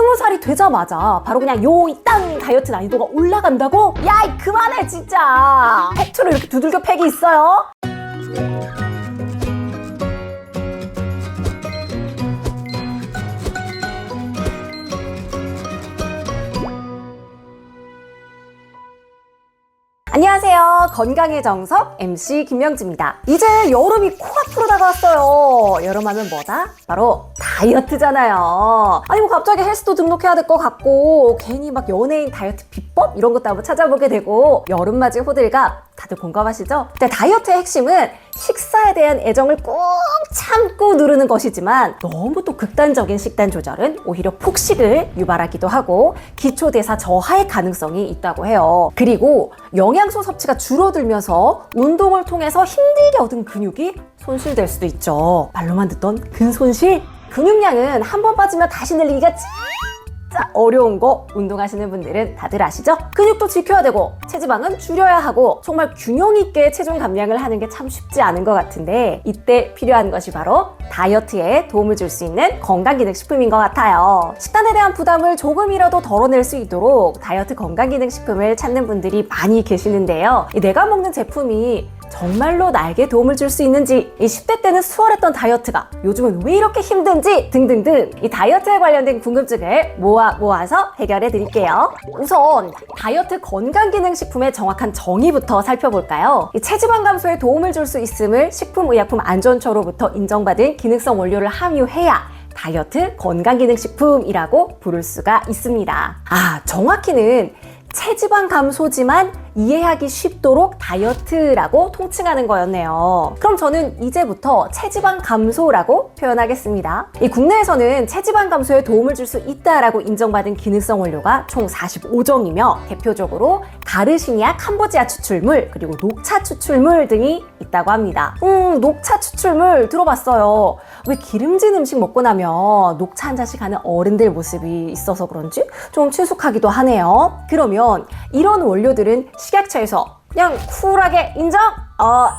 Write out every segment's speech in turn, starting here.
20살이 되자마자 바로 그냥 땅 다이어트 난이도가 올라간다고? 야, 그만해 진짜. 팩트로 이렇게 두들겨 팩이 있어요? 안녕하세요. 건강의 정석 MC 김명지입니다. 이제 여름이 코앞으로 다가왔어요. 여름하면 뭐다? 바로 다이어트잖아요. 아니 뭐 갑자기 헬스도 등록해야 될 것 같고 괜히 막 연예인 다이어트 비법 이런 것도 한번 찾아보게 되고 여름맞이 호들갑 다들 공감하시죠? 근데 다이어트의 핵심은 식사에 대한 애정을 꾹 참고 누르는 것이지만 너무 또 극단적인 식단 조절은 오히려 폭식을 유발하기도 하고 기초대사 저하의 가능성이 있다고 해요. 그리고 영양소 섭취가 줄어들면서 운동을 통해서 힘들게 얻은 근육이 손실될 수도 있죠. 말로만 듣던 근손실? 근육량은 한 번 빠지면 다시 늘리기가 진짜 어려운 거 운동하시는 분들은 다들 아시죠? 근육도 지켜야 되고 체지방은 줄여야 하고 정말 균형 있게 체중 감량을 하는 게 참 쉽지 않은 것 같은데 이때 필요한 것이 바로 다이어트에 도움을 줄 수 있는 건강기능식품인 것 같아요. 식단에 대한 부담을 조금이라도 덜어낼 수 있도록 다이어트 건강기능식품을 찾는 분들이 많이 계시는데요. 내가 먹는 제품이 정말로 나에게 도움을 줄 수 있는지, 이 10대 때는 수월했던 다이어트가 요즘은 왜 이렇게 힘든지 등등등 이 다이어트에 관련된 궁금증을 모아서 해결해 드릴게요. 우선 다이어트 건강기능식품의 정확한 정의부터 살펴볼까요? 이 체지방 감소에 도움을 줄 수 있음을 식품의약품안전처로부터 인정받은 기능성 원료를 함유해야 다이어트 건강기능식품이라고 부를 수가 있습니다. 정확히는 체지방 감소지만 이해하기 쉽도록 다이어트라고 통칭하는 거였네요. 그럼 저는 이제부터 체지방 감소라고 표현하겠습니다. 이 국내에서는 체지방 감소에 도움을 줄 수 있다라고 인정받은 기능성 원료가 총 45종이며 대표적으로 가르시니아 캄보지아 추출물 그리고 녹차 추출물 등이 있다고 합니다. 녹차 추출물 들어봤어요. 왜 기름진 음식 먹고 나면 녹차 한 잔씩 하는 어른들 모습이 있어서 그런지 좀 친숙하기도 하네요. 그러면 이런 원료들은 식약처에서 그냥 쿨하게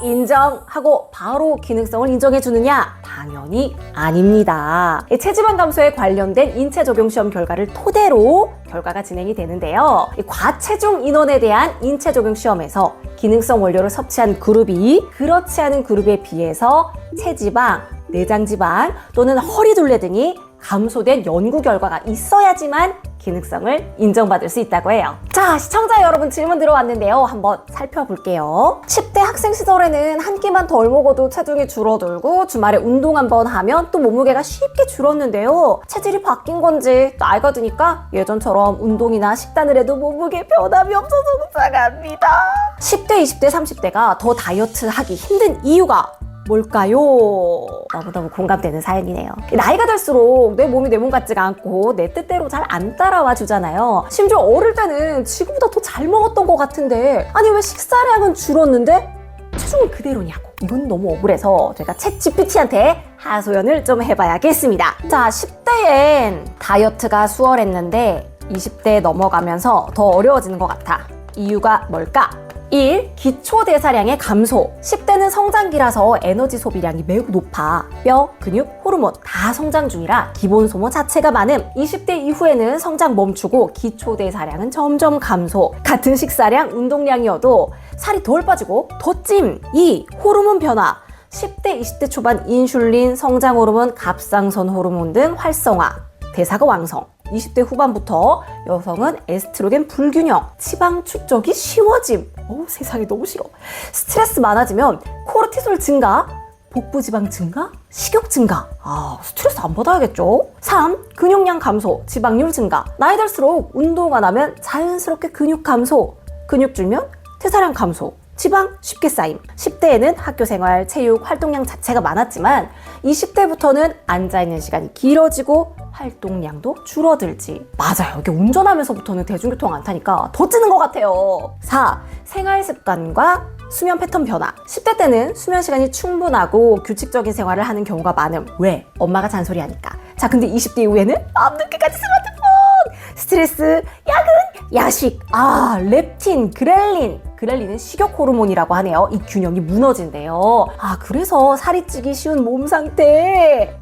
인정하고 바로 기능성을 인정해 주느냐? 당연히 아닙니다. 체지방 감소에 관련된 인체 적용 시험 결과를 토대로 결과가 진행이 되는데요. 과체중 인원에 대한 인체 적용 시험에서 기능성 원료를 섭취한 그룹이 그렇지 않은 그룹에 비해서 체지방, 내장지방 또는 허리둘레 등이 감소된 연구 결과가 있어야지만 기능성을 인정받을 수 있다고 해요. 자, 시청자 여러분 질문 들어왔는데요. 한번 살펴볼게요. 10대 학생 시절에는 한 끼만 덜 먹어도 체중이 줄어들고 주말에 운동 한번 하면 또 몸무게가 쉽게 줄었는데요. 체질이 바뀐 건지 나이가 드니까 예전처럼 운동이나 식단을 해도 몸무게 변함이 없어서 속상합니다. 10대, 20대, 30대가 더 다이어트 하기 힘든 이유가 뭘까요? 너무너무 공감되는 사연이네요. 나이가 들수록 내 몸이 내 몸 같지가 않고 내 뜻대로 잘 안 따라와 주잖아요. 심지어 어릴 때는 지금보다 더 잘 먹었던 것 같은데 아니 왜 식사량은 줄었는데 체중은 그대로냐고. 이건 너무 억울해서 제가 챗GPT한테 하소연을 좀 해봐야겠습니다. 자, 10대엔 다이어트가 수월했는데 20대에 넘어가면서 더 어려워지는 것 같아. 이유가 뭘까? 1. 기초 대사량의 감소. 10대는 성장기라서 에너지 소비량이 매우 높아. 뼈, 근육, 호르몬 다 성장 중이라 기본 소모 자체가 많음. 20대 이후에는 성장 멈추고 기초 대사량은 점점 감소. 같은 식사량, 운동량이어도 살이 덜 빠지고 더 찜. 2. 호르몬 변화. 10대, 20대 초반 인슐린, 성장 호르몬, 갑상선 호르몬 등 활성화. 대사가 왕성. 20대 후반부터 여성은 에스트로겐 불균형, 지방 축적이 쉬워짐. 세상에 너무 싫어. 스트레스 많아지면 코르티솔 증가, 복부 지방 증가, 식욕 증가. 스트레스 안 받아야겠죠? 3. 근육량 감소, 지방률 증가. 나이 들수록 운동 안 하면 자연스럽게 근육 감소, 근육 줄면 대사량 감소. 지방 쉽게 쌓임. 10대에는 학교 생활, 체육, 활동량 자체가 많았지만 20대부터는 앉아있는 시간이 길어지고 활동량도 줄어들지. 맞아요. 이게 운전하면서부터는 대중교통 안 타니까 더 찌는 것 같아요. 4. 생활 습관과 수면 패턴 변화. 10대 때는 수면 시간이 충분하고 규칙적인 생활을 하는 경우가 많음. 왜? 엄마가 잔소리하니까. 자, 근데 20대 이후에는 밤늦게까지 스마트폰, 스트레스, 야근, 야식, 렙틴, 그렐린 그렐린은 식욕 호르몬이라고 하네요. 이 균형이 무너진대요. 그래서 살이 찌기 쉬운 몸 상태.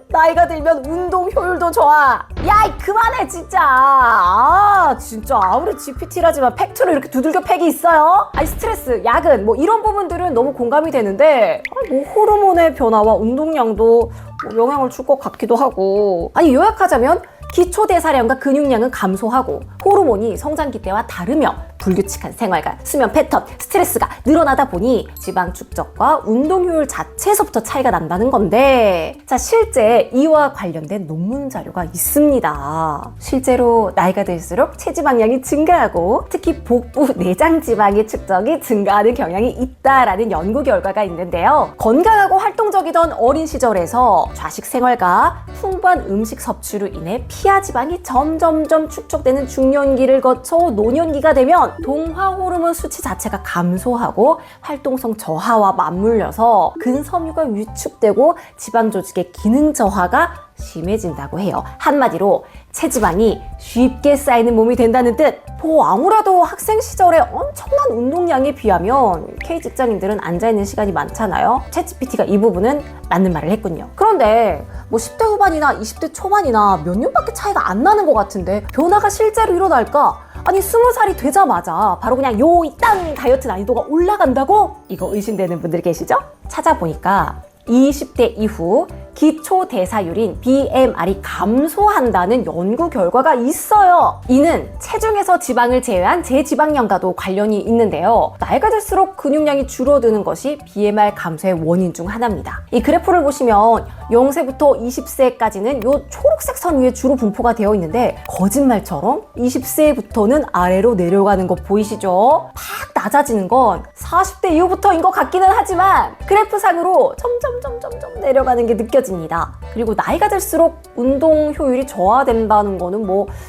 나이가 들면 운동 효율도 좋아. 야, 그만해 진짜. 진짜 아무리 GPT라지만 팩트로 이렇게 두들겨 팩이 있어요? 스트레스, 야근 이런 부분들은 너무 공감이 되는데 호르몬의 변화와 운동량도 영향을 줄 것 같기도 하고. 요약하자면 기초대사량과 근육량은 감소하고 호르몬이 성장기 때와 다르며 불규칙한 생활관, 수면 패턴, 스트레스가 늘어나다 보니 지방 축적과 운동 효율 자체에서부터 차이가 난다는 건데, 자, 실제 이와 관련된 논문 자료가 있습니다. 실제로 나이가 들수록 체지방량이 증가하고 특히 복부 내장 지방의 축적이 증가하는 경향이 있다라는 연구 결과가 있는데요. 건강하고 활동적이던 어린 시절에서 좌식 생활과 풍부한 음식 섭취로 인해 피하 지방이 점점점 축적되는 중년기를 거쳐 노년기가 되면 동화 호르몬 수치 자체가 감소하고 활동성 저하와 맞물려서 근섬유가 위축되고 지방 조직의 기능 저하가 심해진다고 해요. 한마디로 체지방이 쉽게 쌓이는 몸이 된다는 뜻. 아무래도 학생 시절에 엄청난 운동량에 비하면 K 직장인들은 앉아있는 시간이 많잖아요. 챗GPT가 이 부분은 맞는 말을 했군요. 그런데 10대 후반이나 20대 초반이나 몇 년밖에 차이가 안 나는 것 같은데 변화가 실제로 일어날까? 20살이 되자마자 바로 그냥 이땅 다이어트 난이도가 올라간다고? 이거 의심되는 분들 계시죠? 찾아보니까 20대 이후 기초 대사율인 BMR이 감소한다는 연구 결과가 있어요. 이는 체중에서 지방을 제외한 제지방량과도 관련이 있는데요. 나이가 들수록 근육량이 줄어드는 것이 BMR 감소의 원인 중 하나입니다. 이 그래프를 보시면 0세부터 20세까지는 요 초록색 선 위에 주로 분포가 되어 있는데, 거짓말처럼 20세부터는 아래로 내려가는 거 보이시죠? 팍 낮아지는 건 40대 이후부터인 것 같기는 하지만 그래프상으로 점점 내려가는 게 느껴집니다. 그리고 나이가 들수록 운동 효율이 저하된다는 거는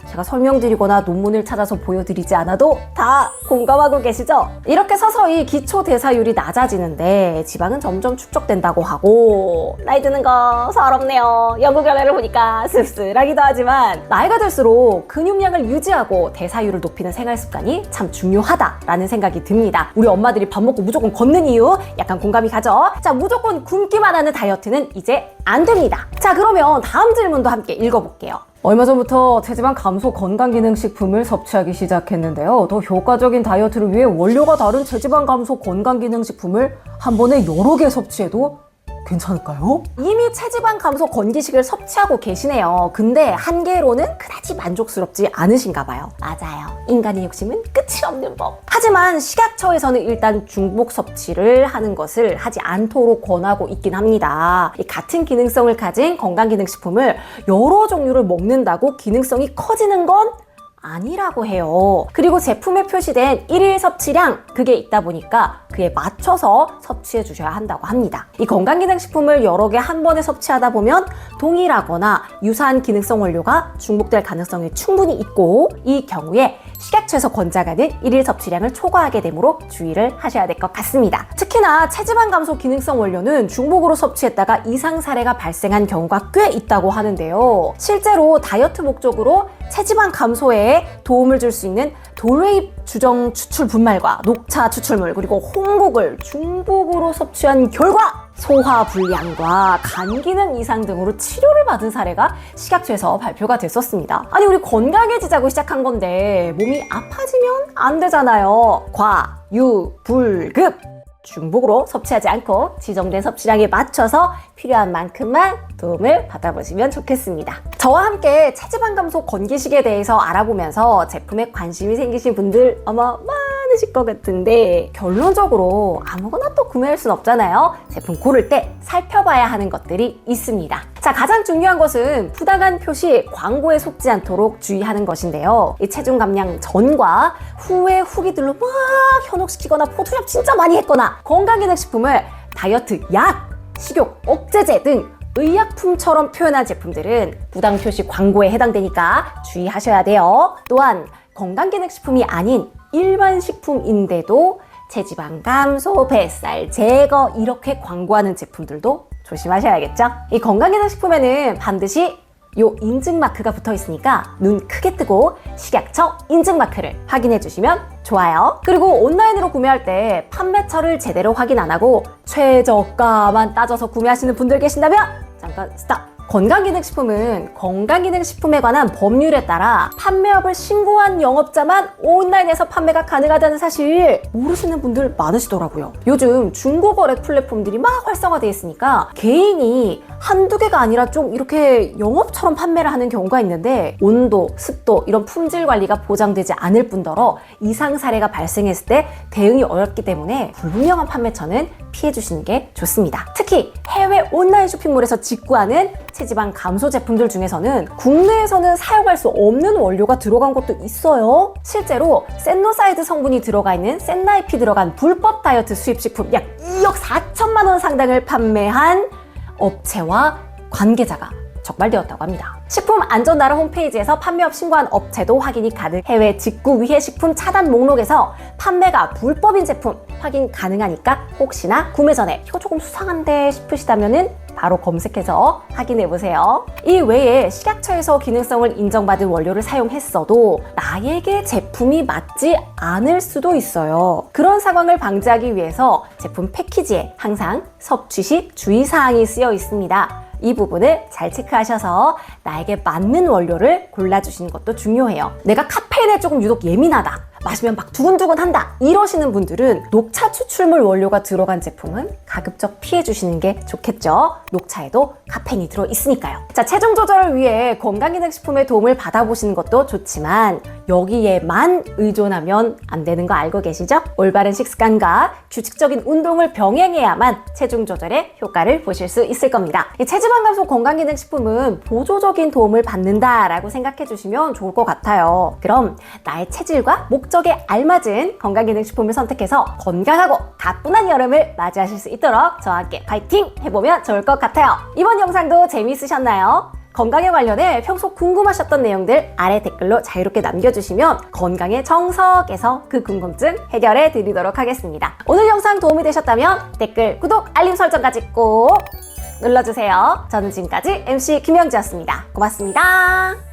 제가 설명드리거나 논문을 찾아서 보여드리지 않아도 다 공감하고 계시죠? 이렇게 서서히 기초 대사율이 낮아지는데 지방은 점점 축적된다고 하고, 나이 드는 거 서럽네요. 연구 결과를 보니까 씁쓸하기도 하지만 나이가 들수록 근육량을 유지하고 대사율을 높이는 생활 습관이 참 중요하다라는 생각이 듭니다. 우리 엄마들이 밥 먹고 무조건 걷는 이유 약간 공감이 가죠? 자, 무조건 굶기만 하는 다이어트는 이제 안 됩니다. 자, 그러면 다음 질문도 함께 읽어볼게요. 얼마 전부터 체지방 감소 건강기능식품을 섭취하기 시작했는데요. 더 효과적인 다이어트를 위해 원료가 다른 체지방 감소 건강기능식품을 한 번에 여러 개 섭취해도 괜찮을까요? 이미 체지방 감소 건기식을 섭취하고 계시네요. 근데 한 개로는 그다지 만족스럽지 않으신가 봐요. 맞아요. 인간의 욕심은 끝이 없는 법. 하지만 식약처에서는 일단 중복 섭취를 하는 것을 하지 않도록 권하고 있긴 합니다. 같은 기능성을 가진 건강기능식품을 여러 종류를 먹는다고 기능성이 커지는 건 아니라고 해요. 그리고 제품에 표시된 1일 섭취량, 그게 있다 보니까 그에 맞춰서 섭취해 주셔야 한다고 합니다. 이 건강기능식품을 여러 개 한 번에 섭취하다 보면 동일하거나 유사한 기능성 원료가 중복될 가능성이 충분히 있고, 이 경우에 식약처에서 권장하는 1일 섭취량을 초과하게 되므로 주의를 하셔야 될 것 같습니다. 특히나 체지방 감소 기능성 원료는 중복으로 섭취했다가 이상 사례가 발생한 경우가 꽤 있다고 하는데요. 실제로 다이어트 목적으로 체지방 감소에 도움을 줄 수 있는 돌웨이 주정 추출 분말과 녹차 추출물, 그리고 홍국을 중복으로 섭취한 결과 소화 불량과 간 기능 이상 등으로 치료를 받은 사례가 식약처에서 발표가 됐었습니다. 우리 건강해지자고 시작한 건데 몸이 아파지면 안 되잖아요. 과유불급! 중복으로 섭취하지 않고 지정된 섭취량에 맞춰서 필요한 만큼만 도움을 받아보시면 좋겠습니다. 저와 함께 체지방 감소 건기식에 대해서 알아보면서 제품에 관심이 생기신 분들 아마 많으실 것 같은데, 결론적으로 아무거나 또 구매할 순 없잖아요. 제품 고를 때 살펴봐야 하는 것들이 있습니다. 자, 가장 중요한 것은 부당한 표시, 광고에 속지 않도록 주의하는 것인데요. 이 체중 감량 전과 후의 후기들로 막 현혹시키거나 포토샵 진짜 많이 했거나 건강기능식품을 다이어트 약, 식욕 억제제 등 의약품처럼 표현한 제품들은 부당 표시 광고에 해당되니까 주의하셔야 돼요. 또한 건강기능식품이 아닌 일반 식품인데도 체지방 감소, 뱃살 제거 이렇게 광고하는 제품들도 조심하셔야겠죠? 이 건강기능식품에는 반드시 요 인증 마크가 붙어 있으니까 눈 크게 뜨고 식약처 인증 마크를 확인해 주시면 좋아요. 그리고 온라인으로 구매할 때 판매처를 제대로 확인 안 하고 최저가만 따져서 구매하시는 분들 계신다면 잠깐 스탑! 건강기능식품은 건강기능식품에 관한 법률에 따라 판매업을 신고한 영업자만 온라인에서 판매가 가능하다는 사실 모르시는 분들 많으시더라고요. 요즘 중고거래 플랫폼들이 막 활성화되어 있으니까 개인이 한두 개가 아니라 좀 이렇게 영업처럼 판매를 하는 경우가 있는데 온도, 습도 이런 품질 관리가 보장되지 않을 뿐더러 이상 사례가 발생했을 때 대응이 어렵기 때문에 불분명한 판매처는 피해 주시는 게 좋습니다. 특히 해외 온라인 쇼핑몰에서 직구하는 체지방 감소 제품들 중에서는 국내에서는 사용할 수 없는 원료가 들어간 것도 있어요. 실제로 센노사이드 성분이 들어가 있는 센나이피 들어간 불법 다이어트 수입식품 약 2억 4천만 원 상당을 판매한 업체와 관계자가 적발되었다고 합니다. 식품안전나라 홈페이지에서 판매업 신고한 업체도 확인이 가능. 해외 직구 위해 식품 차단 목록에서 판매가 불법인 제품 확인 가능하니까 혹시나 구매 전에 이거 조금 수상한데 싶으시다면은 바로 검색해서 확인해보세요. 이 외에 식약처에서 기능성을 인정받은 원료를 사용했어도 나에게 제품이 맞지 않을 수도 있어요. 그런 상황을 방지하기 위해서 제품 패키지에 항상 섭취 시 주의사항이 쓰여 있습니다. 이 부분을 잘 체크하셔서 나에게 맞는 원료를 골라주시는 것도 중요해요. 내가 카페인에 조금 유독 예민하다. 마시면 막 두근두근한다 이러시는 분들은 녹차 추출물 원료가 들어간 제품은 가급적 피해 주시는 게 좋겠죠. 녹차에도 카페인이 들어있으니까요. 자, 체중 조절을 위해 건강기능식품의 도움을 받아보시는 것도 좋지만 여기에만 의존하면 안 되는 거 알고 계시죠? 올바른 식습관과 규칙적인 운동을 병행해야만 체중 조절에 효과를 보실 수 있을 겁니다. 이 체지방 감소 건강기능식품은 보조적인 도움을 받는다라고 생각해 주시면 좋을 것 같아요. 그럼 나의 체질과 목적에 알맞은 건강기능식품을 선택해서 건강하고 가뿐한 여름을 맞이하실 수 있도록 저와 함께 파이팅 해보면 좋을 것 같아요. 이번 영상도 재미있으셨나요? 건강에 관련해 평소 궁금하셨던 내용들 아래 댓글로 자유롭게 남겨주시면 건강의 정석에서 그 궁금증 해결해 드리도록 하겠습니다. 오늘 영상 도움이 되셨다면 댓글, 구독, 알림 설정까지 꼭 눌러주세요. 저는 지금까지 MC 김영지였습니다. 고맙습니다.